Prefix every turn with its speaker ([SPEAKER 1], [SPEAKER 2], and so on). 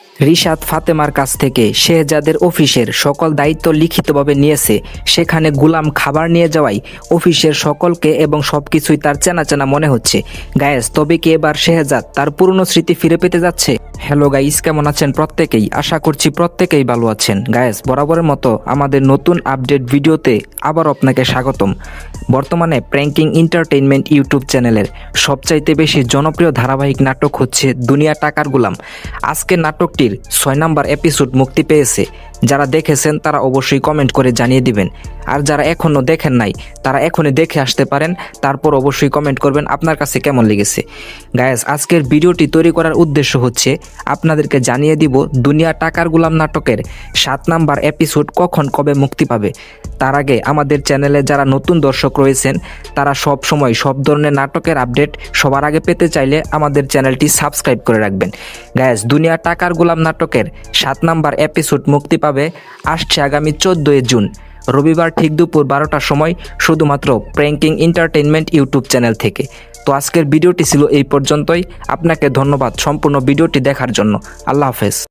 [SPEAKER 1] রিশাদ ফাতেমার কাছ থেকে শেহজাদের অফিসের সকল দায়িত্ব লিখিতভাবে নিয়েছে। সেখানে গুলাম খাবার নিয়ে যাওয়াই অফিসের সকলকে এবং সবকিছুই তার চেনা চেনা মনে হচ্ছে। গায়েস, তবে কি এবার শেহজাদ তার পুরনো স্মৃতি ফিরে পেতে যাচ্ছে? হ্যালো গাইস, কেমন আছেন প্রত্যেকেই? আশা করছি প্রত্যেকেই ভালো আছেন। গায়েস, বরাবরের মতো আমাদের নতুন আপডেট ভিডিওতে আবার আপনাকে স্বাগতম। বর্তমানে প্র্যাঙ্কিং এন্টারটেইনমেন্ট ইউটিউব চ্যানেলের সবচাইতে বেশি জনপ্রিয় ধারাবাহিক নাটক হচ্ছে দুনিয়া টাকার গুলাম। আজকের নাটকটির 6 নম্বর এপিসোড মুক্তি পেয়েছে। যারা দেখেছেন তারা অবশ্যই কমেন্ট করে জানিয়ে দিবেন, আর যারা এখনও দেখেন নাই তারা এখনই দেখে আসতে পারেন। তারপর অবশ্যই কমেন্ট করবেন আপনার কাছে কেমন লেগেছে। গায়েস, আজকের ভিডিওটি তৈরি করার উদ্দেশ্য হচ্ছে আপনাদেরকে জানিয়ে দিব দুনিয়া টাকার গুলাম নাটকের 7 নম্বর এপিসোড কখন কবে মুক্তি পাবে। তার আগে আমাদের চ্যানেলে যারা নতুন দর্শক রয়েছেন তারা সব সময় সব ধরনের নাটকের আপডেট সবার আগে পেতে চাইলে আমাদের চ্যানেলটি সাবস্ক্রাইব করে রাখবেন। গায়েস, দুনিয়া টাকার গুলাম নাটকের 7 নম্বর এপিসোড মুক্তি পাবে আসছে আগামী 14 জুন রবিবার ঠিক দুপুর 12টার সময়, শুধুমাত্র প্র্যাঙ্কিং এন্টারটেইনমেন্ট ইউটিউব চ্যানেল থেকে। তো আজকের ভিডিওটি ছিল এই পর্যন্তই। আপনাকে ধন্যবাদ সম্পূর্ণ ভিডিওটি দেখার জন্য। আল্লাহ হাফেজ।